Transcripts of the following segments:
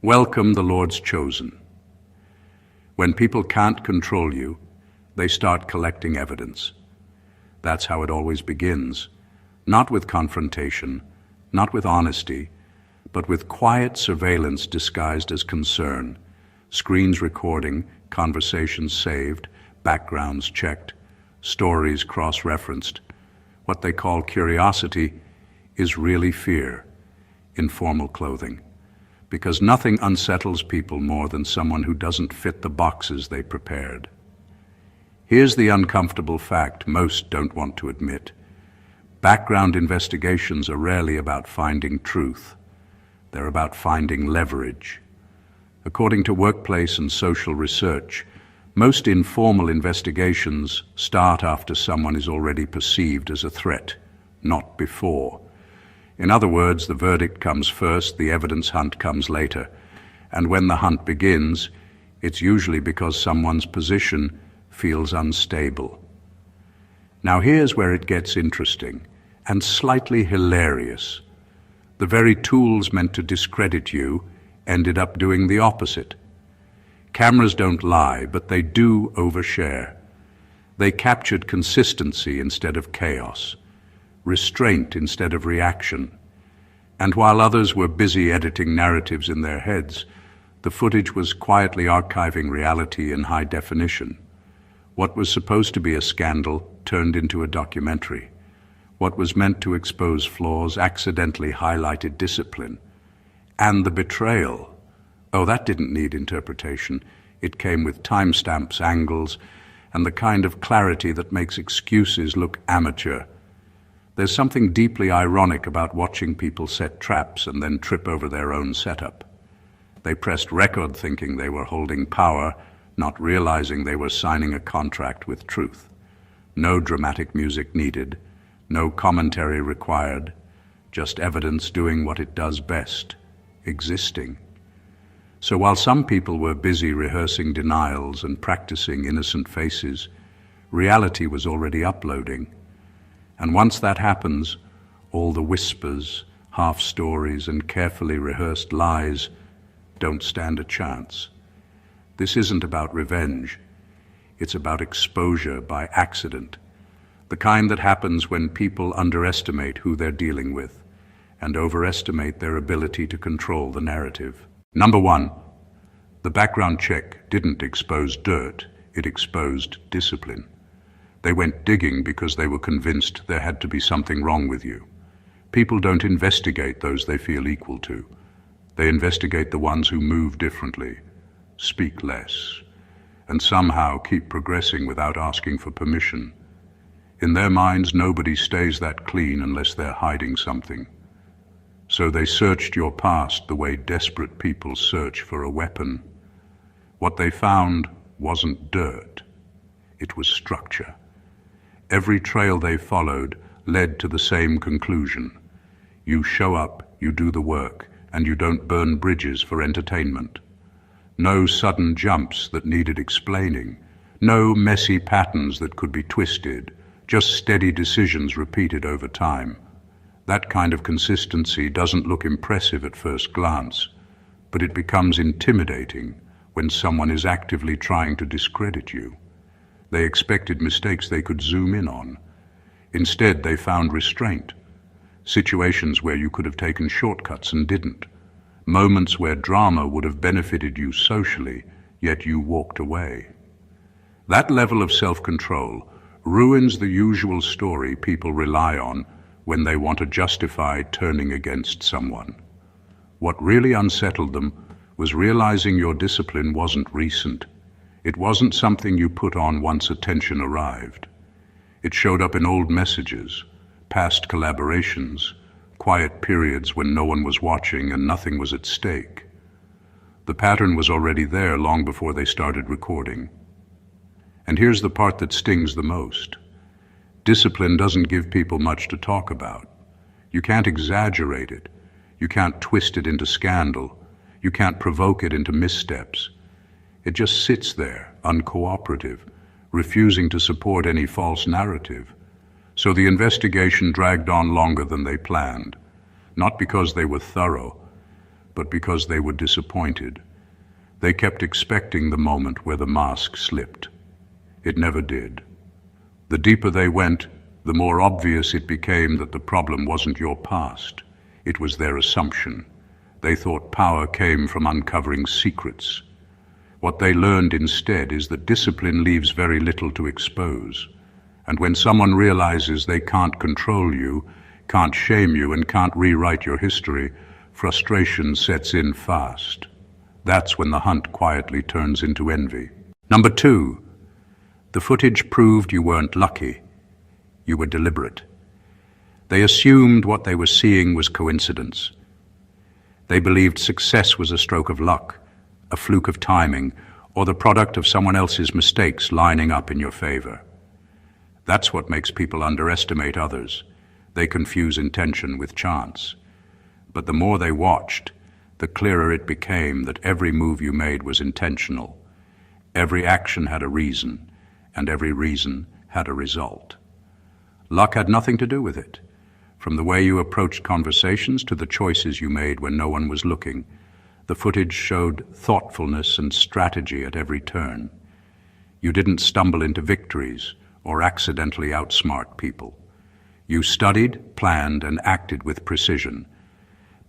Welcome the Lord's chosen. When people can't control you, they start collecting evidence. That's how it always begins. Not with confrontation, not with honesty, but with quiet surveillance disguised as concern. Screens recording, conversations saved, backgrounds checked, stories cross-referenced. What they call curiosity is really fear in formal clothing. Because nothing unsettles people more than someone who doesn't fit the boxes they prepared. Here's the uncomfortable fact most don't want to admit. Background investigations are rarely about finding truth. They're about finding leverage. According to workplace and social research, most informal investigations start after someone is already perceived as a threat, not before. In other words, the verdict comes first, the evidence hunt comes later. And when the hunt begins, it's usually because someone's position feels unstable. Now here's where it gets interesting and slightly hilarious. The very tools meant to discredit you ended up doing the opposite. Cameras don't lie, but they do overshare. They captured consistency instead of chaos, restraint instead of reaction. And while others were busy editing narratives in their heads, the footage was quietly archiving reality in high definition. What was supposed to be a scandal turned into a documentary. What was meant to expose flaws accidentally highlighted discipline. And the betrayal. Oh, that didn't need interpretation. It came with timestamps, angles, and the kind of clarity that makes excuses look amateur. There's something deeply ironic about watching people set traps and then trip over their own setup. They pressed record thinking they were holding power, not realizing they were signing a contract with truth. No dramatic music needed, no commentary required, just evidence doing what it does best, existing. So while some people were busy rehearsing denials and practicing innocent faces, reality was already uploading. And once that happens, all the whispers, half-stories, and carefully rehearsed lies don't stand a chance. This isn't about revenge. It's about exposure by accident, the kind that happens when people underestimate who they're dealing with and overestimate their ability to control the narrative. Number one, the background check didn't expose dirt, it exposed discipline. They went digging because they were convinced there had to be something wrong with you. People don't investigate those they feel equal to. They investigate the ones who move differently, speak less, and somehow keep progressing without asking for permission. In their minds, nobody stays that clean unless they're hiding something. So they searched your past the way desperate people search for a weapon. What they found wasn't dirt, it was structure. Every trail they followed led to the same conclusion. You show up, you do the work, and you don't burn bridges for entertainment. No sudden jumps that needed explaining. No messy patterns that could be twisted. Just steady decisions repeated over time. That kind of consistency doesn't look impressive at first glance, but it becomes intimidating when someone is actively trying to discredit you. They expected mistakes they could zoom in on. Instead, they found restraint. Situations where you could have taken shortcuts and didn't. Moments where drama would have benefited you socially, yet you walked away. That level of self-control ruins the usual story people rely on when they want to justify turning against someone. What really unsettled them was realizing your discipline wasn't recent. It wasn't something you put on once attention arrived. It showed up in old messages, past collaborations, quiet periods when no one was watching and nothing was at stake. The pattern was already there long before they started recording. And here's the part that stings the most. Discipline doesn't give people much to talk about. You can't exaggerate it. You can't twist it into scandal. You can't provoke it into missteps. It just sits there, uncooperative, refusing to support any false narrative. So the investigation dragged on longer than they planned, not because they were thorough, but because they were disappointed. They kept expecting the moment where the mask slipped. It never did. The deeper they went, the more obvious it became that the problem wasn't your past. It was their assumption. They thought power came from uncovering secrets. What they learned instead is that discipline leaves very little to expose. And when someone realizes they can't control you, can't shame you, and can't rewrite your history, frustration sets in fast. That's when the hunt quietly turns into envy. Number 2, the footage proved you weren't lucky. You were deliberate. They assumed what they were seeing was coincidence. They believed success was a stroke of luck, a fluke of timing, or the product of someone else's mistakes lining up in your favor. That's what makes people underestimate others. They confuse intention with chance. But the more they watched, the clearer it became that every move you made was intentional. Every action had a reason, and every reason had a result. Luck had nothing to do with it. From the way you approached conversations to the choices you made when no one was looking, the footage showed thoughtfulness and strategy at every turn. You didn't stumble into victories or accidentally outsmart people. You studied, planned, and acted with precision.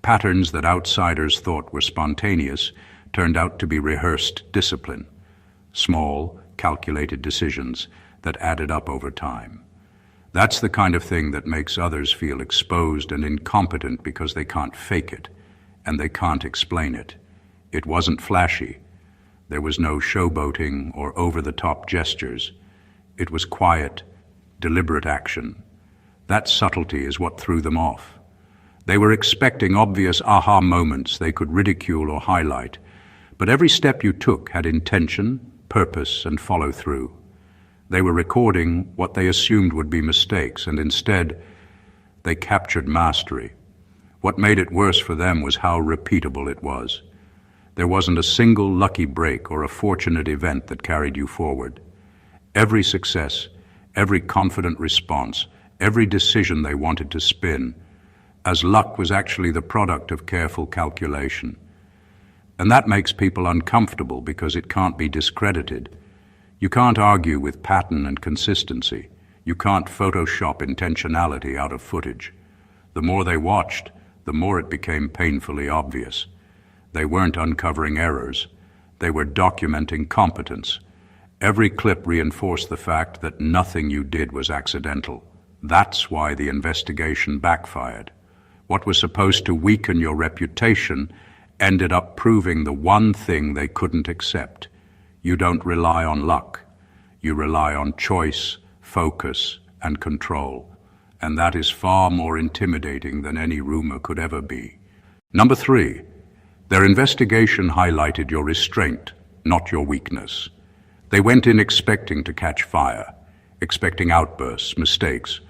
Patterns that outsiders thought were spontaneous turned out to be rehearsed discipline. Small, calculated decisions that added up over time. That's the kind of thing that makes others feel exposed and incompetent because they can't fake it, and they can't explain it. It wasn't flashy. There was no showboating or over-the-top gestures. It was quiet, deliberate action. That subtlety is what threw them off. They were expecting obvious aha moments they could ridicule or highlight, but every step you took had intention, purpose, and follow-through. They were recording what they assumed would be mistakes, and instead, they captured mastery. What made it worse for them was how repeatable it was. There wasn't a single lucky break or a fortunate event that carried you forward. Every success, every confident response, every decision they wanted to spin, as luck was actually the product of careful calculation. And that makes people uncomfortable because it can't be discredited. You can't argue with pattern and consistency. You can't Photoshop intentionality out of footage. The more they watched, the more it became painfully obvious. They weren't uncovering errors. They were documenting competence. Every clip reinforced the fact that nothing you did was accidental. That's why the investigation backfired. What was supposed to weaken your reputation ended up proving the one thing they couldn't accept. You don't rely on luck. You rely on choice, focus, and control. And that is far more intimidating than any rumor could ever be. Number 3, their investigation highlighted your restraint, not your weakness. They went in expecting to catch fire, expecting outbursts, mistakes,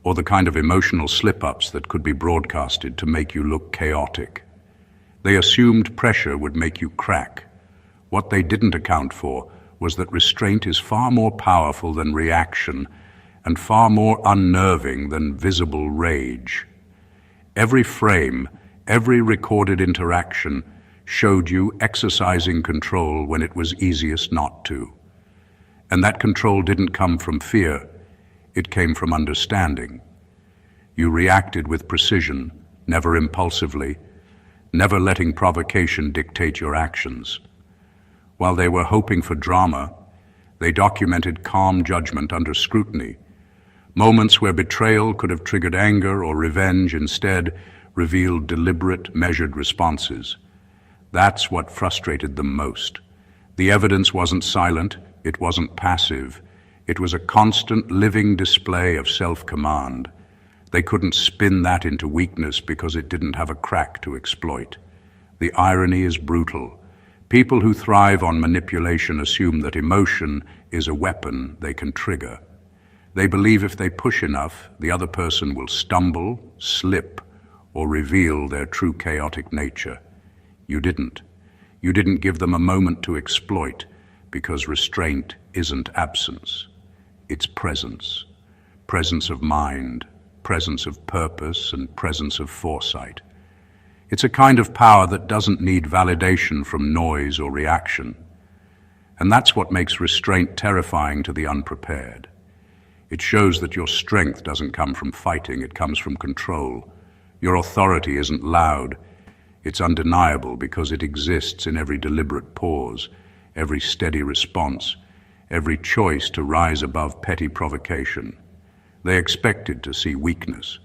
or the kind of emotional slip-ups that could be broadcasted to make you look chaotic. They assumed pressure would make you crack. What they didn't account for was that restraint is far more powerful than reaction and far more unnerving than visible rage. Every frame, every recorded interaction showed you exercising control when it was easiest not to. And that control didn't come from fear, it came from understanding. You reacted with precision, never impulsively, never letting provocation dictate your actions. While they were hoping for drama, they documented calm judgment under scrutiny. Moments where betrayal could have triggered anger or revenge instead revealed deliberate, measured responses. That's what frustrated them most. The evidence wasn't silent, it wasn't passive. It was a constant, living display of self-command. They couldn't spin that into weakness because it didn't have a crack to exploit. The irony is brutal. People who thrive on manipulation assume that emotion is a weapon they can trigger. They believe if they push enough, the other person will stumble, slip, or reveal their true chaotic nature. You didn't. You didn't give them a moment to exploit, because restraint isn't absence. It's presence. Presence of mind, presence of purpose, and presence of foresight. It's a kind of power that doesn't need validation from noise or reaction. And that's what makes restraint terrifying to the unprepared. It shows that your strength doesn't come from fighting, it comes from control. Your authority isn't loud, it's undeniable because it exists in every deliberate pause, every steady response, every choice to rise above petty provocation. They expected to see weakness.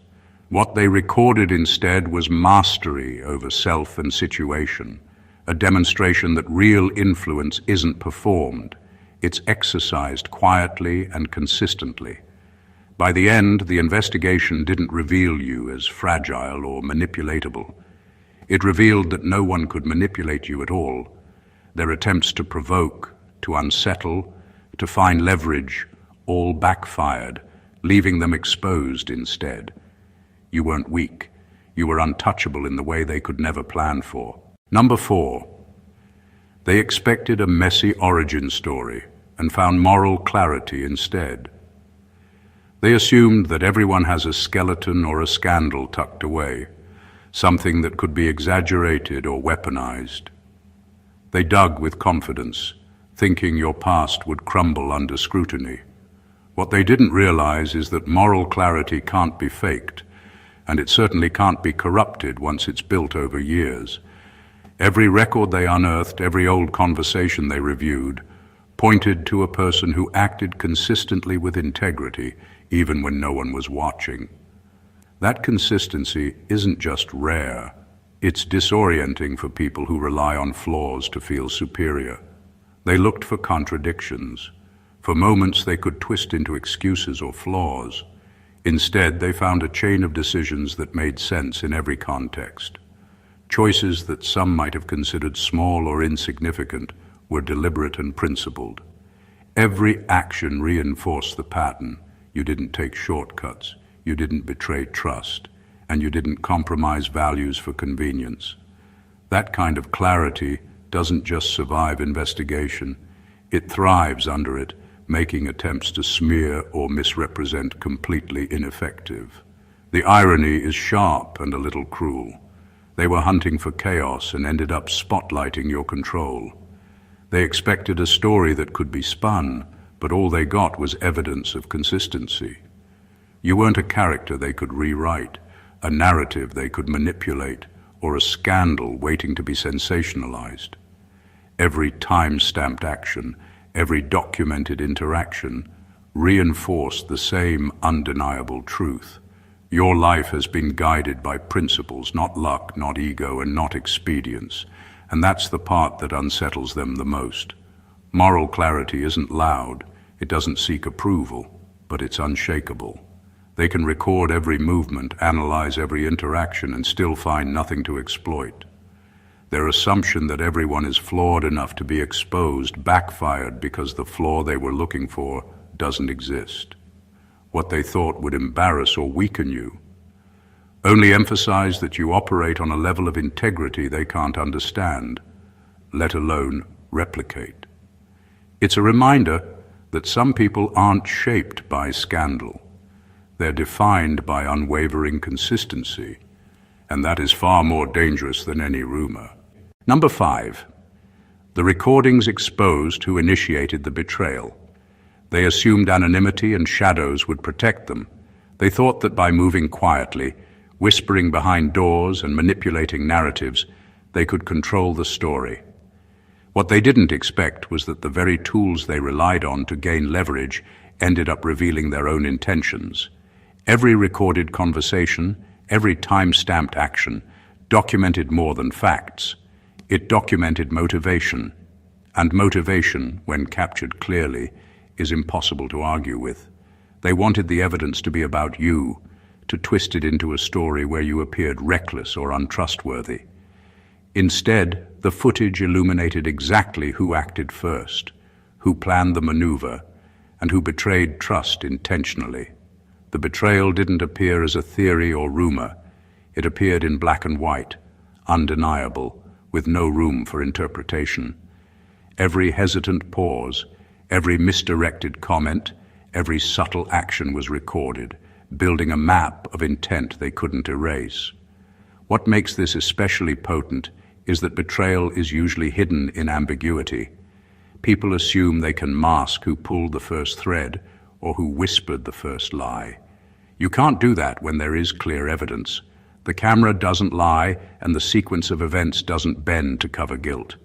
What they recorded instead was mastery over self and situation, a demonstration that real influence isn't performed, it's exercised quietly and consistently. By the end, the investigation didn't reveal you as fragile or manipulatable. It revealed that no one could manipulate you at all. Their attempts to provoke, to unsettle, to find leverage, all backfired, leaving them exposed instead. You weren't weak. You were untouchable in the way they could never plan for. Number 4. They expected a messy origin story and found moral clarity instead. They assumed that everyone has a skeleton or a scandal tucked away, something that could be exaggerated or weaponized. They dug with confidence, thinking your past would crumble under scrutiny. What they didn't realize is that moral clarity can't be faked, and it certainly can't be corrupted once it's built over years. Every record they unearthed, every old conversation they reviewed, pointed to a person who acted consistently with integrity, even when no one was watching. That consistency isn't just rare, it's disorienting for people who rely on flaws to feel superior. They looked for contradictions, for moments they could twist into excuses or flaws. Instead, they found a chain of decisions that made sense in every context. Choices that some might have considered small or insignificant were deliberate and principled. Every action reinforced the pattern. You didn't take shortcuts, you didn't betray trust, and you didn't compromise values for convenience. That kind of clarity doesn't just survive investigation, it thrives under it, making attempts to smear or misrepresent completely ineffective. The irony is sharp and a little cruel. They were hunting for chaos and ended up spotlighting your control. They expected a story that could be spun, but all they got was evidence of consistency. You weren't a character they could rewrite, a narrative they could manipulate, or a scandal waiting to be sensationalized. Every time-stamped action, every documented interaction, reinforced the same undeniable truth. Your life has been guided by principles, not luck, not ego, and not expedience. And that's the part that unsettles them the most. Moral clarity isn't loud, it doesn't seek approval, but it's unshakable. They can record every movement, analyze every interaction, and still find nothing to exploit. Their assumption that everyone is flawed enough to be exposed backfired because the flaw they were looking for doesn't exist. What they thought would embarrass or weaken you only emphasize that you operate on a level of integrity they can't understand, let alone replicate. It's a reminder that some people aren't shaped by scandal. They're defined by unwavering consistency, and that is far more dangerous than any rumor. Number 5. The recordings exposed who initiated the betrayal. They assumed anonymity and shadows would protect them. They thought that by moving quietly, whispering behind doors and manipulating narratives, they could control the story. What they didn't expect was that the very tools they relied on to gain leverage ended up revealing their own intentions. Every recorded conversation, every time-stamped action, documented more than facts. It documented motivation, and motivation, when captured clearly, is impossible to argue with. They wanted the evidence to be about you, to twist it into a story where you appeared reckless or untrustworthy. Instead, the footage illuminated exactly who acted first, who planned the maneuver, and who betrayed trust intentionally. The betrayal didn't appear as a theory or rumor. It appeared in black and white, undeniable, with no room for interpretation. Every hesitant pause, every misdirected comment, every subtle action was recorded, building a map of intent they couldn't erase. What makes this especially potent is that betrayal is usually hidden in ambiguity. People assume they can mask who pulled the first thread or who whispered the first lie. You can't do that when there is clear evidence. The camera doesn't lie and the sequence of events doesn't bend to cover guilt.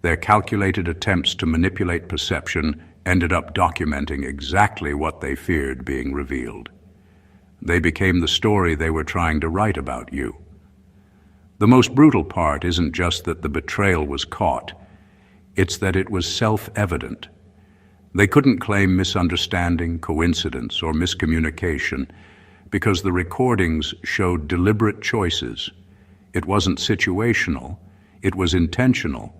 Their calculated attempts to manipulate perception ended up documenting exactly what they feared being revealed. They became the story they were trying to write about you. The most brutal part isn't just that the betrayal was caught, it's that it was self-evident. They couldn't claim misunderstanding, coincidence, or miscommunication because the recordings showed deliberate choices. It wasn't situational, it was intentional,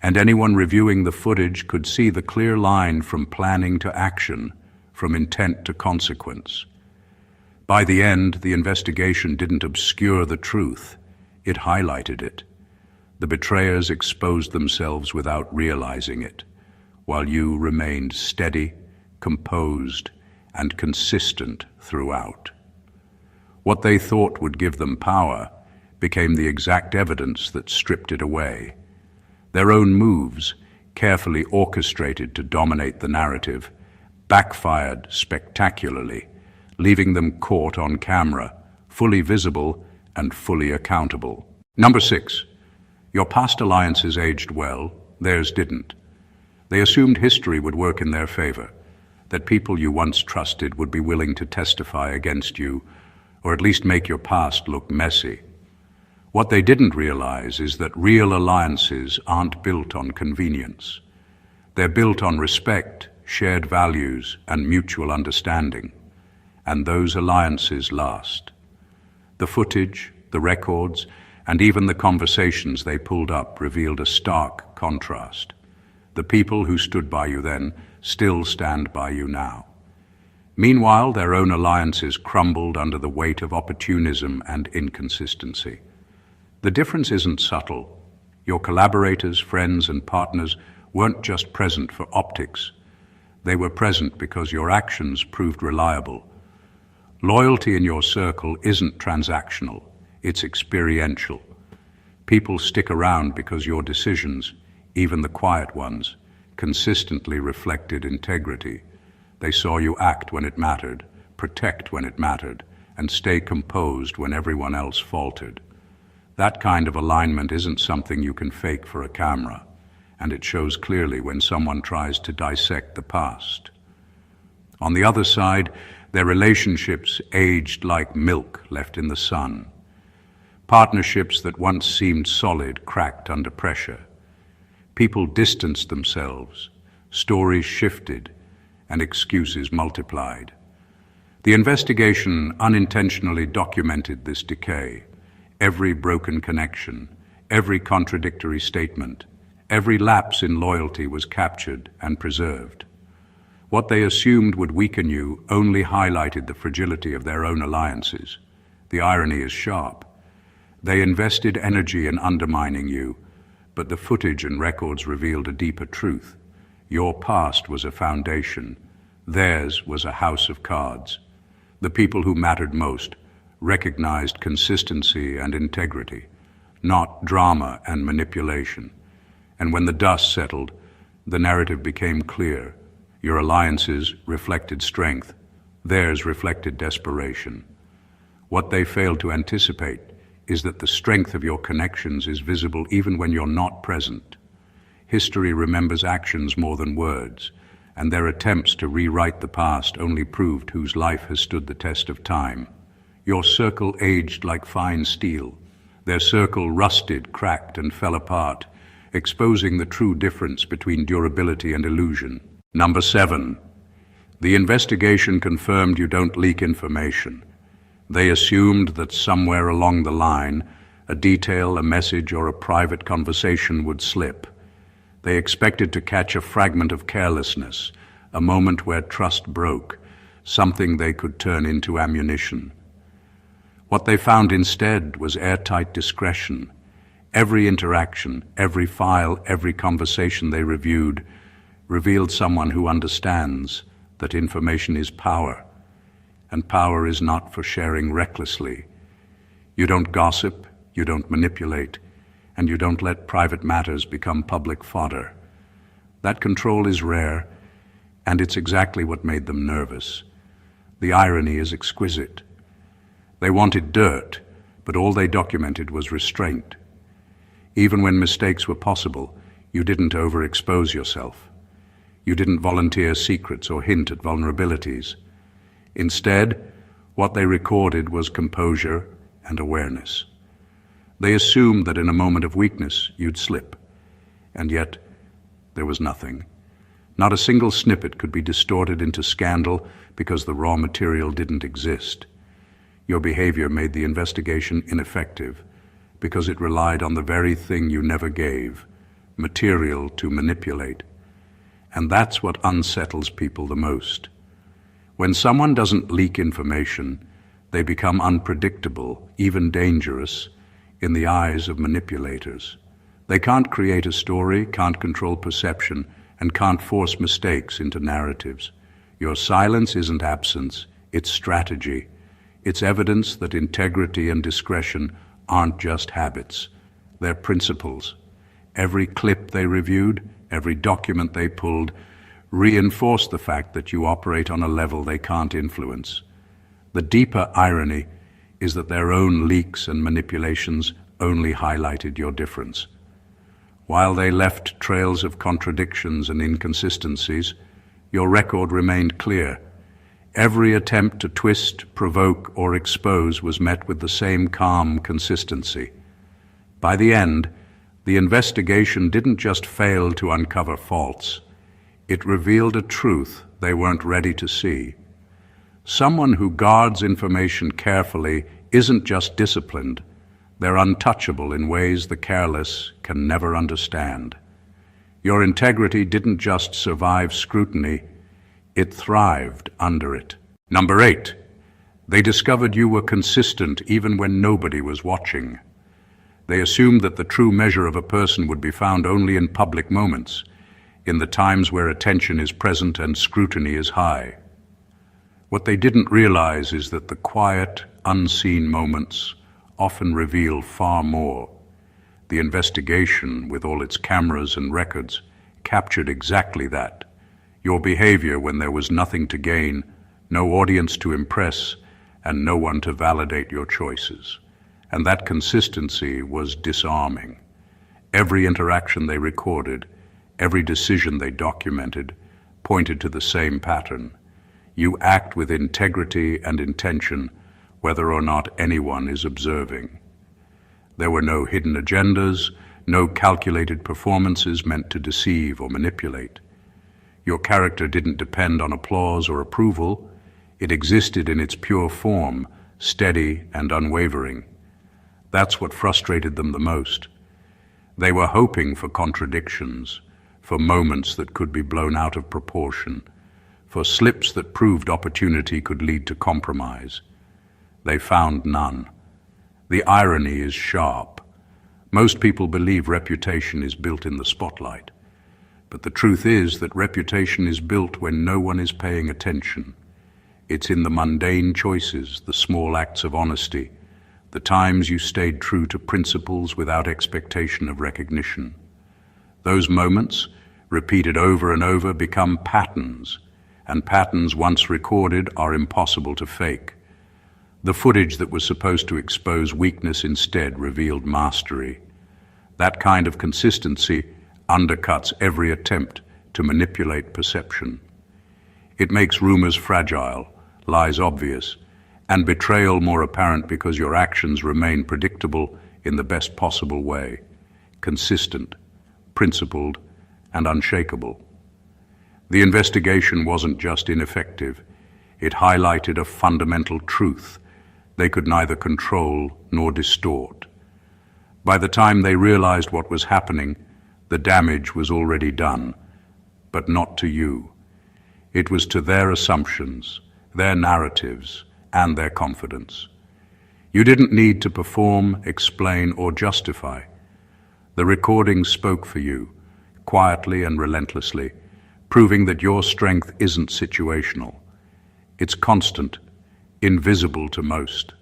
and anyone reviewing the footage could see the clear line from planning to action, from intent to consequence. By the end, the investigation didn't obscure the truth, it highlighted it. The betrayers exposed themselves without realizing it, while you remained steady, composed, and consistent throughout. What they thought would give them power became the exact evidence that stripped it away. Their own moves, carefully orchestrated to dominate the narrative, backfired spectacularly, leaving them caught on camera, fully visible and fully accountable. Number 6. Your past alliances aged well, theirs didn't. They assumed history would work in their favor, that people you once trusted would be willing to testify against you, or at least make your past look messy. What they didn't realize is that real alliances aren't built on convenience. They're built on respect, shared values, and mutual understanding. And those alliances last. The footage, the records, and even the conversations they pulled up revealed a stark contrast. The people who stood by you then still stand by you now. Meanwhile, their own alliances crumbled under the weight of opportunism and inconsistency. The difference isn't subtle. Your collaborators, friends, and partners weren't just present for optics. They were present because your actions proved reliable. Loyalty in your circle isn't transactional, it's experiential. People stick around because your decisions, even the quiet ones, consistently reflected integrity. They saw you act when it mattered, protect when it mattered, and stay composed when everyone else faltered. That kind of alignment isn't something you can fake for a camera, and it shows clearly when someone tries to dissect the past. On the other side, their relationships aged like milk left in the sun. Partnerships that once seemed solid cracked under pressure. People distanced themselves, stories shifted, and excuses multiplied. The investigation unintentionally documented this decay. Every broken connection, every contradictory statement, every lapse in loyalty was captured and preserved. What they assumed would weaken you only highlighted the fragility of their own alliances. The irony is sharp. They invested energy in undermining you, but the footage and records revealed a deeper truth. Your past was a foundation. Theirs was a house of cards. The people who mattered most recognized consistency and integrity, not drama and manipulation. And when the dust settled, the narrative became clear. Your alliances reflected strength. Theirs reflected desperation. What they failed to anticipate is that the strength of your connections is visible even when you're not present. History remembers actions more than words, and their attempts to rewrite the past only proved whose life has stood the test of time. Your circle aged like fine steel. Their circle rusted, cracked, and fell apart, exposing the true difference between durability and illusion. Number 7. The investigation confirmed you don't leak information. They assumed that somewhere along the line, a detail, a message, or a private conversation would slip. They expected to catch a fragment of carelessness, a moment where trust broke, something they could turn into ammunition. What they found instead was airtight discretion. Every interaction, every file, every conversation they reviewed revealed someone who understands that information is power, and power is not for sharing recklessly. You don't gossip, you don't manipulate, and you don't let private matters become public fodder. That control is rare, and it's exactly what made them nervous. The irony is exquisite. They wanted dirt, but all they documented was restraint. Even when mistakes were possible, you didn't overexpose yourself. You didn't volunteer secrets or hint at vulnerabilities. Instead, what they recorded was composure and awareness. They assumed that in a moment of weakness, you'd slip. And yet, there was nothing. Not a single snippet could be distorted into scandal because the raw material didn't exist. Your behavior made the investigation ineffective because it relied on the very thing you never gave, material to manipulate. And that's what unsettles people the most. When someone doesn't leak information, they become unpredictable, even dangerous, in the eyes of manipulators. They can't create a story, can't control perception, and can't force mistakes into narratives. Your silence isn't absence, it's strategy. It's evidence that integrity and discretion aren't just habits, they're principles. Every clip they reviewed, every document they pulled, reinforced the fact that you operate on a level they can't influence. The deeper irony is that their own leaks and manipulations only highlighted your difference. While they left trails of contradictions and inconsistencies, your record remained clear. Every attempt to twist, provoke, or expose was met with the same calm consistency. By the end, the investigation didn't just fail to uncover faults. It revealed a truth they weren't ready to see. Someone who guards information carefully isn't just disciplined. They're untouchable in ways the careless can never understand. Your integrity didn't just survive scrutiny, it thrived under it. Number 8, they discovered you were consistent even when nobody was watching. They assumed that the true measure of a person would be found only in public moments, in the times where attention is present and scrutiny is high. What they didn't realize is that the quiet, unseen moments often reveal far more. The investigation, with all its cameras and records, captured exactly that. Your behavior when there was nothing to gain, no audience to impress, and no one to validate your choices. And that consistency was disarming. Every interaction they recorded, every decision they documented, pointed to the same pattern. You act with integrity and intention, whether or not anyone is observing. There were no hidden agendas, no calculated performances meant to deceive or manipulate. Your character didn't depend on applause or approval. It existed in its pure form, steady and unwavering. That's what frustrated them the most. They were hoping for contradictions, for moments that could be blown out of proportion, for slips that proved opportunity could lead to compromise. They found none. The irony is sharp. Most people believe reputation is built in the spotlight. But the truth is that reputation is built when no one is paying attention. It's in the mundane choices, the small acts of honesty, the times you stayed true to principles without expectation of recognition. Those moments, repeated over and over, become patterns, and patterns once recorded are impossible to fake. The footage that was supposed to expose weakness instead revealed mastery. That kind of consistency undercuts every attempt to manipulate perception. It makes rumors fragile, lies obvious, and betrayal more apparent because your actions remain predictable in the best possible way, consistent, principled, and unshakable. The investigation wasn't just ineffective, it highlighted a fundamental truth they could neither control nor distort. By the time they realized what was happening, the damage was already done, but not to you. It was to their assumptions, their narratives, and their confidence. You didn't need to perform, explain, or justify. The recording spoke for you, quietly and relentlessly, proving that your strength isn't situational. It's constant, invisible to most,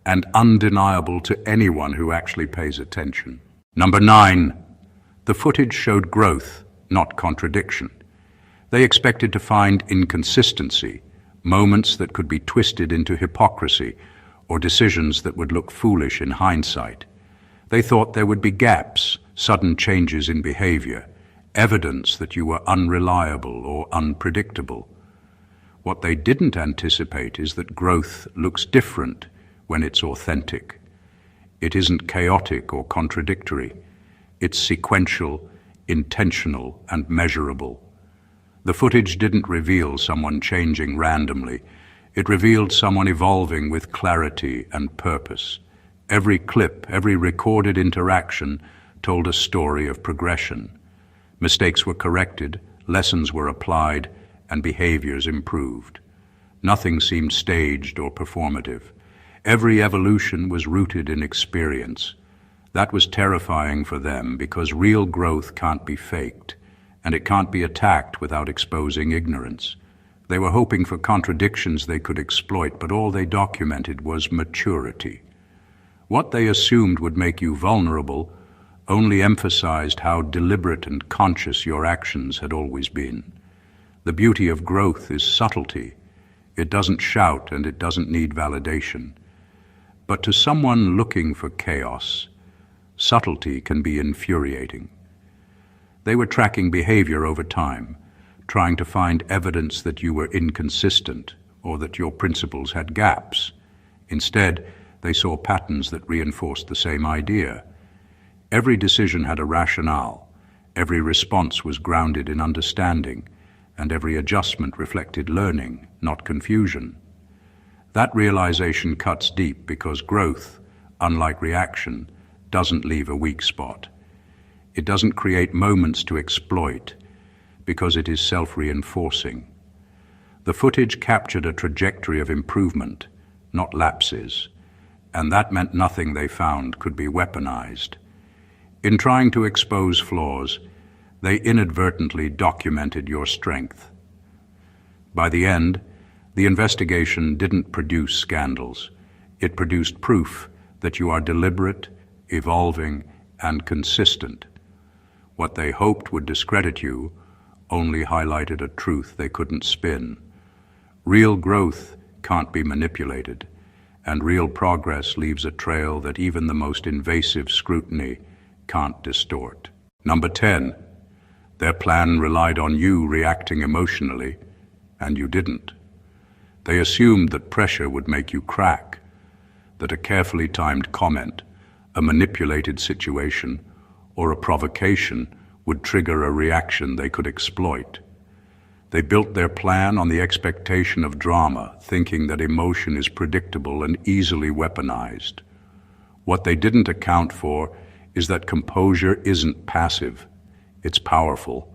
and undeniable to anyone who actually pays attention. Number 9. The footage showed growth, not contradiction. They expected to find inconsistency, moments that could be twisted into hypocrisy, or decisions that would look foolish in hindsight. They thought there would be gaps, sudden changes in behavior, evidence that you were unreliable or unpredictable. What they didn't anticipate is that growth looks different when it's authentic. It isn't chaotic or contradictory. It's sequential, intentional, and measurable. The footage didn't reveal someone changing randomly. It revealed someone evolving with clarity and purpose. Every clip, every recorded interaction told a story of progression. Mistakes were corrected, lessons were applied, and behaviors improved. Nothing seemed staged or performative. Every evolution was rooted in experience. That was terrifying for them because real growth can't be faked, and it can't be attacked without exposing ignorance. They were hoping for contradictions they could exploit, but all they documented was maturity. What they assumed would make you vulnerable only emphasized how deliberate and conscious your actions had always been. The beauty of growth is subtlety. It doesn't shout and it doesn't need validation. But to someone looking for chaos, subtlety can be infuriating. They were tracking behavior over time, trying to find evidence that you were inconsistent or that your principles had gaps. Instead, they saw patterns that reinforced the same idea. Every decision had a rationale, every response was grounded in understanding, and every adjustment reflected learning, not confusion. That realization cuts deep because growth, unlike reaction, doesn't leave a weak spot. It doesn't create moments to exploit because it is self-reinforcing. The footage captured a trajectory of improvement, not lapses, and that meant nothing they found could be weaponized. In trying to expose flaws, they inadvertently documented your strength. By the end, the investigation didn't produce scandals. It produced proof that you are deliberate, evolving, and consistent. What they hoped would discredit you only highlighted a truth they couldn't spin. Real growth can't be manipulated, and real progress leaves a trail that even the most invasive scrutiny can't distort. Number 10. Their plan relied on you reacting emotionally, and you didn't. They assumed that pressure would make you crack, that a carefully timed comment, a manipulated situation, or a provocation would trigger a reaction they could exploit. They built their plan on the expectation of drama, thinking that emotion is predictable and easily weaponized. What they didn't account for is that composure isn't passive, it's powerful.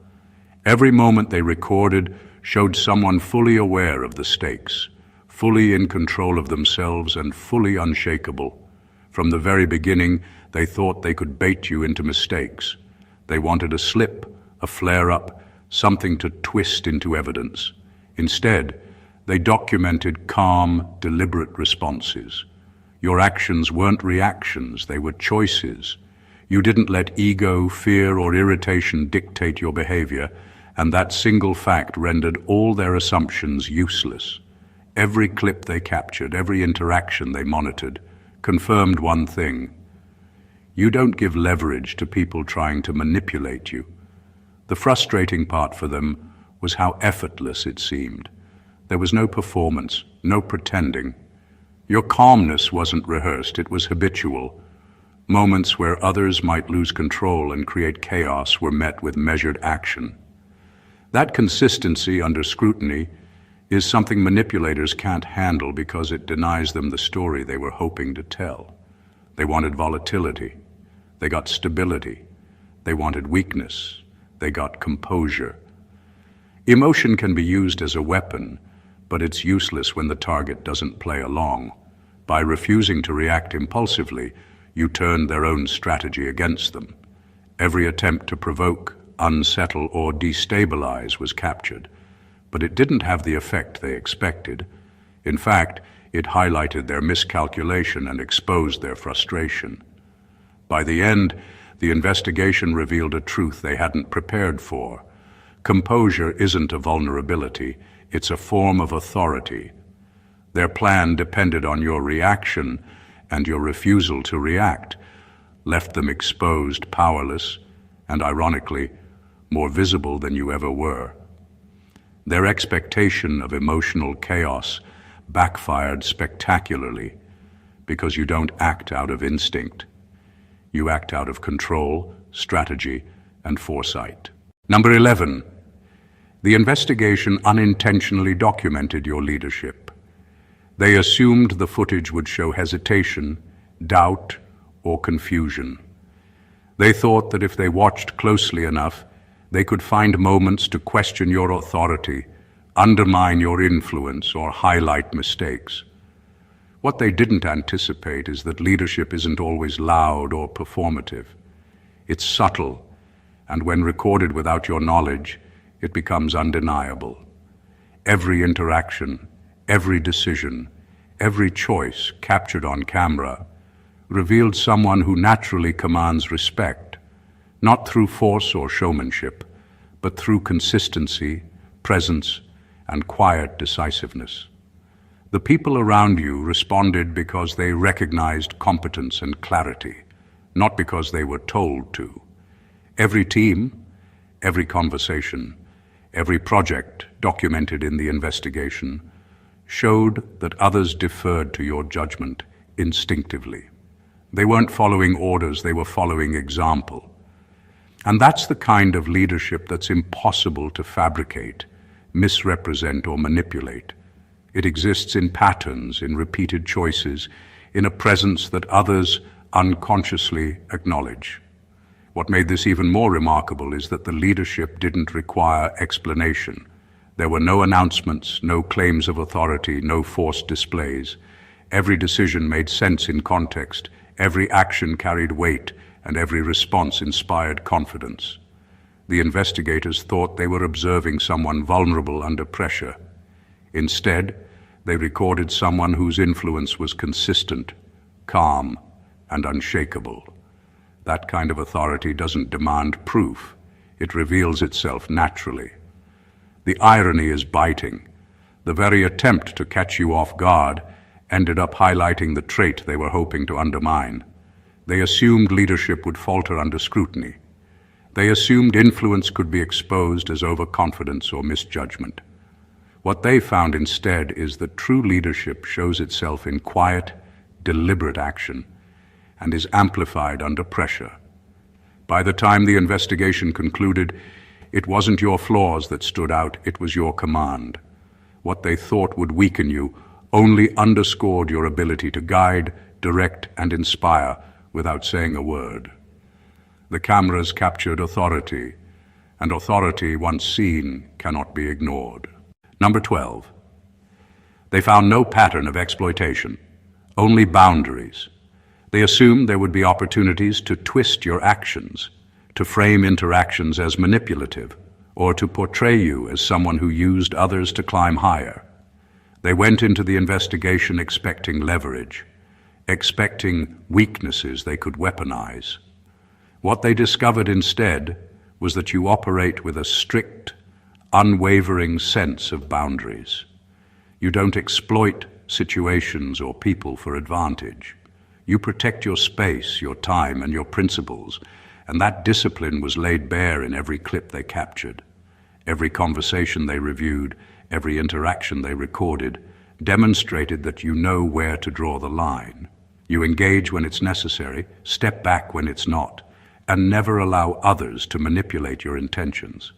Every moment they recorded showed someone fully aware of the stakes, fully in control of themselves and fully unshakable. From the very beginning, they thought they could bait you into mistakes. They wanted a slip, a flare-up, something to twist into evidence. Instead, they documented calm, deliberate responses. Your actions weren't reactions, they were choices. You didn't let ego, fear, or irritation dictate your behavior, and that single fact rendered all their assumptions useless. Every clip they captured, every interaction they monitored, confirmed one thing. You don't give leverage to people trying to manipulate you. The frustrating part for them was how effortless it seemed. There was no performance, no pretending. Your calmness wasn't rehearsed, it was habitual. Moments where others might lose control and create chaos were met with measured action. That consistency under scrutiny is something manipulators can't handle because it denies them the story they were hoping to tell. They wanted volatility. They got stability. They wanted weakness. They got composure. Emotion can be used as a weapon, but it's useless when the target doesn't play along. By refusing to react impulsively, you turned their own strategy against them. Every attempt to provoke, unsettle, or destabilize was captured, but it didn't have the effect they expected. In fact, it highlighted their miscalculation and exposed their frustration. By the end, the investigation revealed a truth they hadn't prepared for. Composure isn't a vulnerability, it's a form of authority. Their plan depended on your reaction, and your refusal to react left them exposed, powerless, and ironically, more visible than you ever were. Their expectation of emotional chaos backfired spectacularly because you don't act out of instinct. You act out of control, strategy, and foresight. Number 11. The investigation unintentionally documented your leadership. They assumed the footage would show hesitation, doubt, or confusion. They thought that if they watched closely enough, they could find moments to question your authority, undermine your influence, or highlight mistakes. What they didn't anticipate is that leadership isn't always loud or performative. It's subtle, and when recorded without your knowledge, it becomes undeniable. Every interaction, every decision, every choice captured on camera revealed someone who naturally commands respect, not through force or showmanship, but through consistency, presence, and quiet decisiveness. The people around you responded because they recognized competence and clarity, not because they were told to. Every team, every conversation, every project documented in the investigation showed that others deferred to your judgment instinctively. They weren't following orders, they were following example. And that's the kind of leadership that's impossible to fabricate, misrepresent, or manipulate. It exists in patterns, in repeated choices, in a presence that others unconsciously acknowledge. What made this even more remarkable is that the leadership didn't require explanation. There were no announcements, no claims of authority, no forced displays. Every decision made sense in context, every action carried weight, and every response inspired confidence. The investigators thought they were observing someone vulnerable under pressure. Instead, they recorded someone whose influence was consistent, calm, and unshakable. That kind of authority doesn't demand proof. It reveals itself naturally. The irony is biting. The very attempt to catch you off guard ended up highlighting the trait they were hoping to undermine. They assumed leadership would falter under scrutiny. They assumed influence could be exposed as overconfidence or misjudgment. What they found instead is that true leadership shows itself in quiet, deliberate action and is amplified under pressure. By the time the investigation concluded, it wasn't your flaws that stood out, it was your command. What they thought would weaken you only underscored your ability to guide, direct, and inspire without saying a word. The cameras captured authority, and authority, once seen, cannot be ignored. Number 12. They found no pattern of exploitation, only boundaries. They assumed there would be opportunities to twist your actions, to frame interactions as manipulative, or to portray you as someone who used others to climb higher. They went into the investigation expecting leverage, expecting weaknesses they could weaponize. What they discovered instead was that you operate with a strict, unwavering sense of boundaries. You don't exploit situations or people for advantage. You protect your space, your time, and your principles, and that discipline was laid bare in every clip they captured. Every conversation they reviewed, every interaction they recorded, demonstrated that you know where to draw the line. You engage when it's necessary, step back when it's not, and never allow others to manipulate your intentions.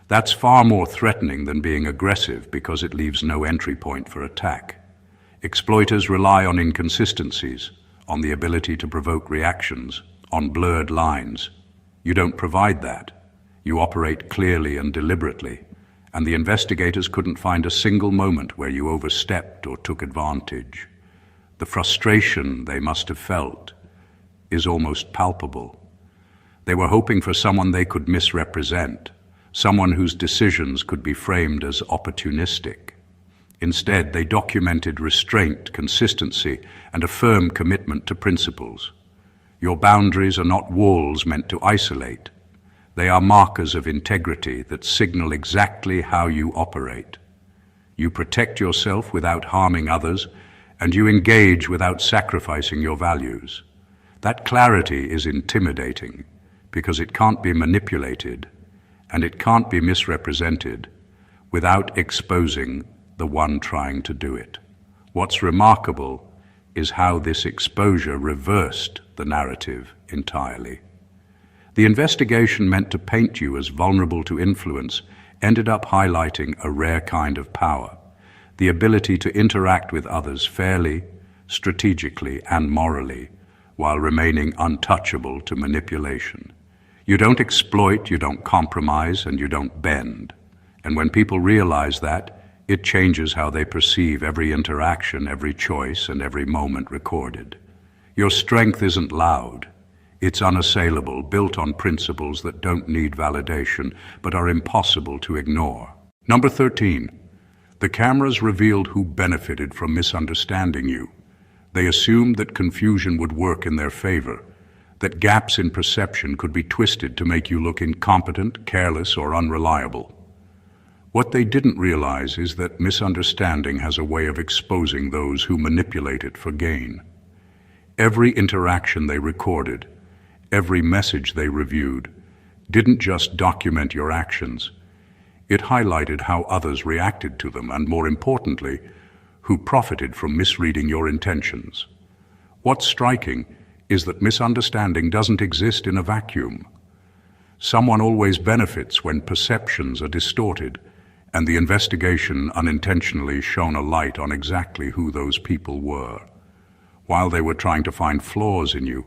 That's far more threatening than being aggressive because it leaves no entry point for attack. Exploiters rely on inconsistencies, on the ability to provoke reactions, on blurred lines. You don't provide that. You operate clearly and deliberately, and the investigators couldn't find a single moment where you overstepped or took advantage. The frustration they must have felt is almost palpable. They were hoping for someone they could misrepresent, someone whose decisions could be framed as opportunistic. Instead, they documented restraint, consistency, and a firm commitment to principles. Your boundaries are not walls meant to isolate. They are markers of integrity that signal exactly how you operate. You protect yourself without harming others, and you engage without sacrificing your values. That clarity is intimidating because it can't be manipulated and it can't be misrepresented without exposing the one trying to do it. What's remarkable is how this exposure reversed the narrative entirely. The investigation meant to paint you as vulnerable to influence ended up highlighting a rare kind of power, the ability to interact with others fairly, strategically, and morally, while remaining untouchable to manipulation. You don't exploit, you don't compromise, and you don't bend. And when people realize that, it changes how they perceive every interaction, every choice, and every moment recorded. Your strength isn't loud. It's unassailable, built on principles that don't need validation, but are impossible to ignore. Number 13. The cameras revealed who benefited from misunderstanding you. They assumed that confusion would work in their favor, that gaps in perception could be twisted to make you look incompetent, careless, or unreliable. What they didn't realize is that misunderstanding has a way of exposing those who manipulate it for gain. Every interaction they recorded, every message they reviewed, didn't just document your actions. It highlighted how others reacted to them and, more importantly, who profited from misreading your intentions. What's striking is that misunderstanding doesn't exist in a vacuum. Someone always benefits when perceptions are distorted, and the investigation unintentionally shone a light on exactly who those people were. While they were trying to find flaws in you,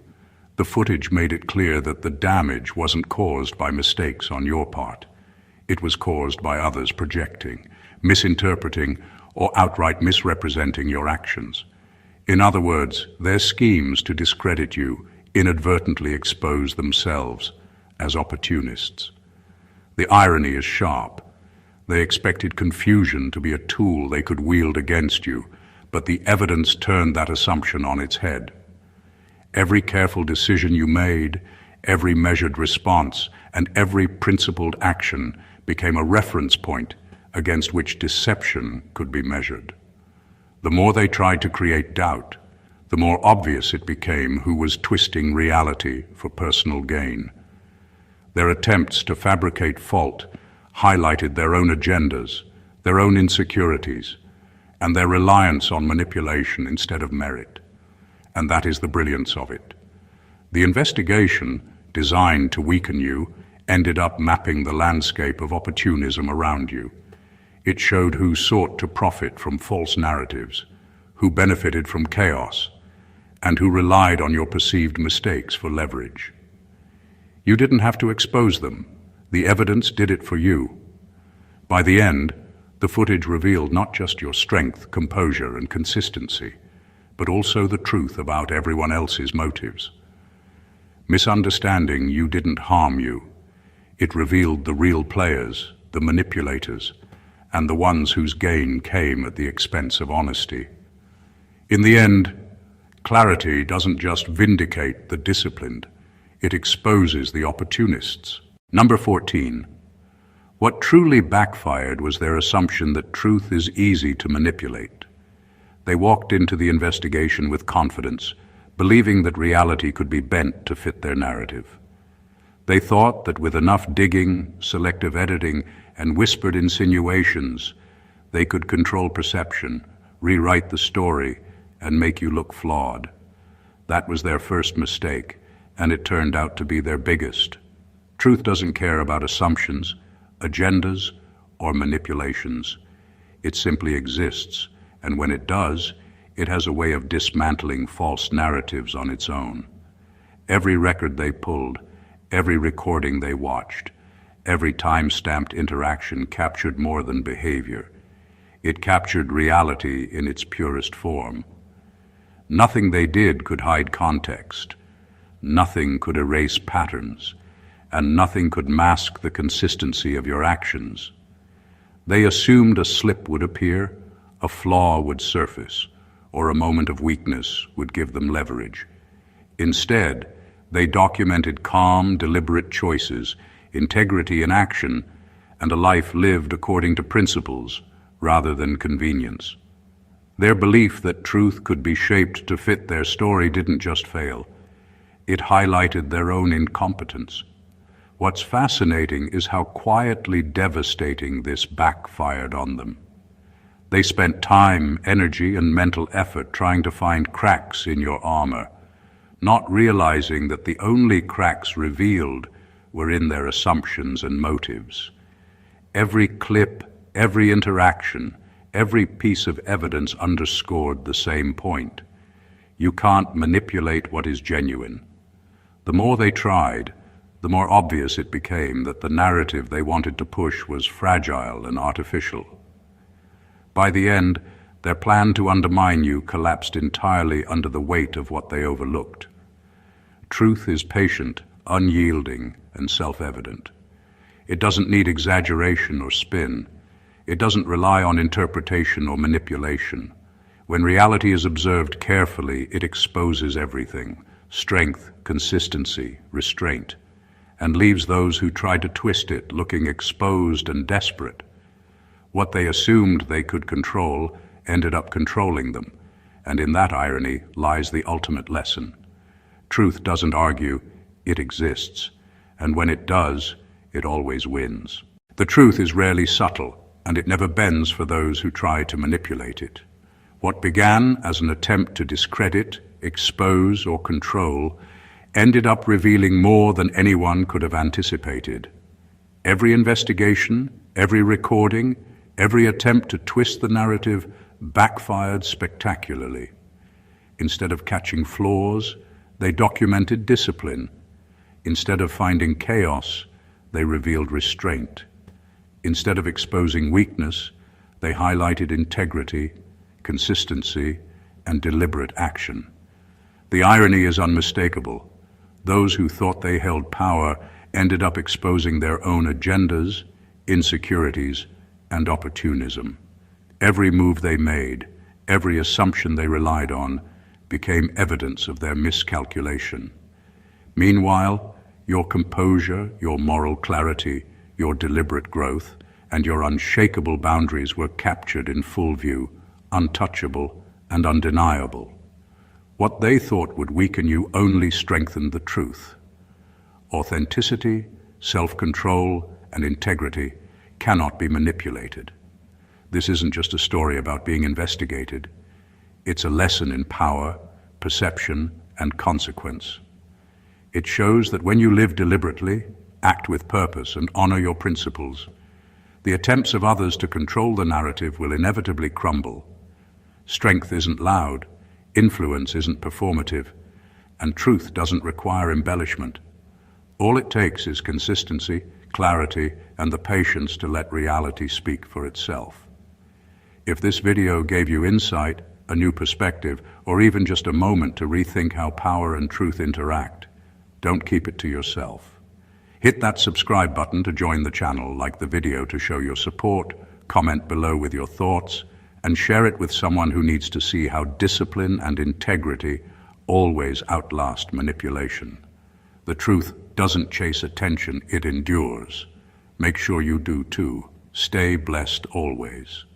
the footage made it clear that the damage wasn't caused by mistakes on your part. It was caused by others projecting, misinterpreting, or outright misrepresenting your actions. In other words, their schemes to discredit you inadvertently expose themselves as opportunists. The irony is sharp. They expected confusion to be a tool they could wield against you, but the evidence turned that assumption on its head. Every careful decision you made, every measured response, and every principled action became a reference point against which deception could be measured. The more they tried to create doubt, the more obvious it became who was twisting reality for personal gain. Their attempts to fabricate fault highlighted their own agendas, their own insecurities, and their reliance on manipulation instead of merit. And that is the brilliance of it. The investigation, designed to weaken you, ended up mapping the landscape of opportunism around you. It showed who sought to profit from false narratives, who benefited from chaos, and who relied on your perceived mistakes for leverage. You didn't have to expose them. The evidence did it for you. By the end, the footage revealed not just your strength, composure, and consistency, but also the truth about everyone else's motives. Misunderstanding you didn't harm you. It revealed the real players, the manipulators, and the ones whose gain came at the expense of honesty. In the end, clarity doesn't just vindicate the disciplined, it exposes the opportunists. Number 14. What truly backfired was their assumption that truth is easy to manipulate. They walked into the investigation with confidence, believing that reality could be bent to fit their narrative. They thought that with enough digging, selective editing, and whispered insinuations, they could control perception, rewrite the story, and make you look flawed. That was their first mistake, and it turned out to be their biggest. Truth doesn't care about assumptions, agendas, or manipulations. It simply exists, and when it does, it has a way of dismantling false narratives on its own. Every record they pulled, every recording they watched, every time-stamped interaction captured more than behavior. It captured reality in its purest form. Nothing they did could hide context. Nothing could erase patterns, and nothing could mask the consistency of your actions. They assumed a slip would appear, a flaw would surface, or a moment of weakness would give them leverage. Instead, they documented calm, deliberate choices, integrity in action, and a life lived according to principles rather than convenience. Their belief that truth could be shaped to fit their story didn't just fail. It highlighted their own incompetence. What's fascinating is how quietly devastating this backfired on them. They spent time, energy, and mental effort trying to find cracks in your armor, not realizing that the only cracks revealed were in their assumptions and motives. Every clip, every interaction, every piece of evidence underscored the same point. You can't manipulate what is genuine. The more they tried, the more obvious it became that the narrative they wanted to push was fragile and artificial. By the end, their plan to undermine you collapsed entirely under the weight of what they overlooked. Truth is patient, unyielding, and self-evident. It doesn't need exaggeration or spin. It doesn't rely on interpretation or manipulation. When reality is observed carefully, it exposes everything: strength, consistency, restraint, and leaves those who try to twist it looking exposed and desperate. What they assumed they could control ended up controlling them, and in that irony lies the ultimate lesson. Truth doesn't argue, it exists, and when it does, it always wins. The truth is rarely subtle, and it never bends for those who try to manipulate it. What began as an attempt to discredit, expose, or control ended up revealing more than anyone could have anticipated. Every investigation, every recording, every attempt to twist the narrative backfired spectacularly. Instead of catching flaws, they documented discipline. Instead of finding chaos, they revealed restraint. Instead of exposing weakness, they highlighted integrity, consistency, and deliberate action. The irony is unmistakable. Those who thought they held power ended up exposing their own agendas, insecurities, and opportunism. Every move they made, every assumption they relied on, became evidence of their miscalculation. Meanwhile, your composure, your moral clarity, your deliberate growth, and your unshakable boundaries were captured in full view, untouchable and undeniable. What they thought would weaken you only strengthened the truth. Authenticity, self-control, and integrity cannot be manipulated. This isn't just a story about being investigated. It's a lesson in power, perception, and consequence. It shows that when you live deliberately, act with purpose, and honor your principles, the attempts of others to control the narrative will inevitably crumble. Strength isn't loud, influence isn't performative, and truth doesn't require embellishment. All it takes is consistency, clarity, and the patience to let reality speak for itself. If this video gave you insight, a new perspective, or even just a moment to rethink how power and truth interact, don't keep it to yourself. Hit that subscribe button to join the channel, like the video to show your support, comment below with your thoughts, and share it with someone who needs to see how discipline and integrity always outlast manipulation. The truth doesn't chase attention, it endures. Make sure you do too. Stay blessed always.